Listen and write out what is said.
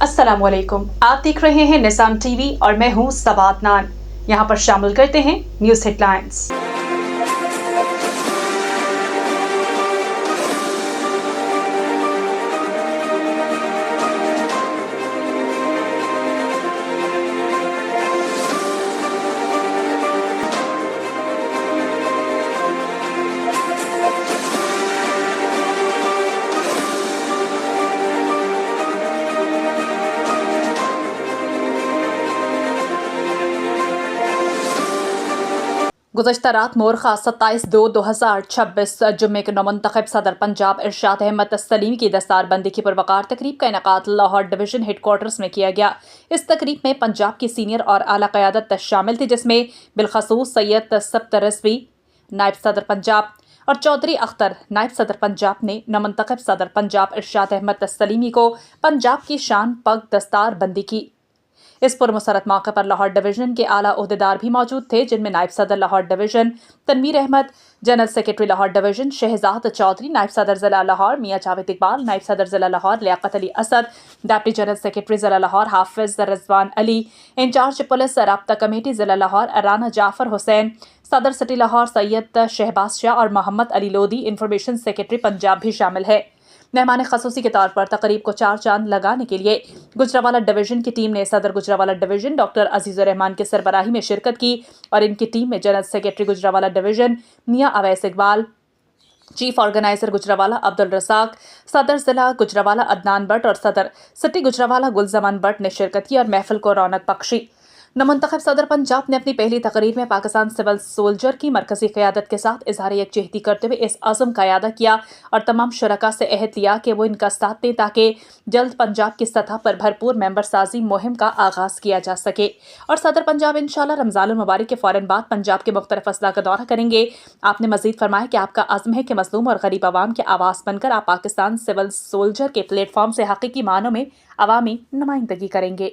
अस्सलाम वालेकुम। आप देख रहे हैं निज़ाम टीवी और मैं हूं सबात नान। यहां पर शामिल करते हैं न्यूज़ हेडलाइंस। गुज़श्ता रात मोरखा 27/2/2026 जुम्मे के नौमंतखब सदर पंजाब इरशाद अहमद सलीम की दस्तारबंदी की पुरवकार तकरीब का इनेकाद लाहौर डिवीज़न हेडक्वार्टर्स में किया गया। इस तकरीब में पंजाब की सीनियर और आला क़यादत शामिल थी, जिसमें बिलखसूस सैयद सब्त रज़वी नायब सदर पंजाब और चौधरी अख्तर नायब सदर पंजाब ने नौमंतखब सदर पंजाब इरशाद अहमद सलीमी को पंजाब की शान पग दस्तारबंदी की। इस पुरमसरत मौके पर लाहौर डिवीज़न के आला ओहदेदार भी मौजूद थे, जिनमें नायब सदर Lahore division Tanveer Ahmed, general secretary Lahore division Shahzad Chaudhry, नायब सदर ज़िला लाहौर मियाँ जावेद इकबाल, नायब सदर ज़िला Lahore Liaquat Ali Asad, deputy general secretary ज़िला लाहौर हाफिज़ रिजवान अली, इंचार्ज पुलिस राब्ता कमेटी ज़िला लाहौर राना जाफर हुसैन, सदर सिटी लाहौर सैयद शहबाज शाह और मोहम्मद अली लोधी, इंफॉर्मेशन सेक्रेटरी पंजाब भी शामिल है। मेहमान खसूसी के तौर पर तकरीब को चार चांद लगाने के लिए गुजरावाला डिवीज़न की टीम ने सदर गुजरावाला डिवीज़न डॉक्टर अजीज़ुर रहमान की सरबराही में शिरकत की और इनकी टीम में जनरल सेक्रेटरी गुजरावाला डिवीज़न मियाँ अवैस इकबाल, चीफ ऑर्गेनाइजर गुजरावाला अब्दुल रज़ाक, सदर जिला गुजरावाला अदनान भट्ट और सदर सिटी गुजरावाला गुलजमान भट्ट ने शिरकत की और महफिल को रौनक बख्शी। नौमंतखब सदर पंजाब ने अपनी पहली तकरीर में पाकिस्तान सिविल सोल्जर की मरकजी क़यादत के साथ इजहार यकजहती करते हुए इस अज़म का अदा किया और तमाम शुरका से अहद लिया कि वो इनका साथ दें ताकि जल्द पंजाब की सतह पर भरपूर मेंबर साजी मुहिम का आगाज़ किया जा सके। और सदर पंजाब इंशाअल्लाह रमज़ानुल मुबारक के फ़ौरन बाद पंजाब के मुख्तलिफ अज़ला का दौरा करेंगे। आपने मज़ीद फरमाया कि आपका आज़म है कि मज़लूम और गरीब आवाम के आवाज़ बनकर आप पाकिस्तान सिविल सोल्जर के प्लेटफॉर्म से हकीकी मानों में अवामी नुमाइंदगी करेंगे।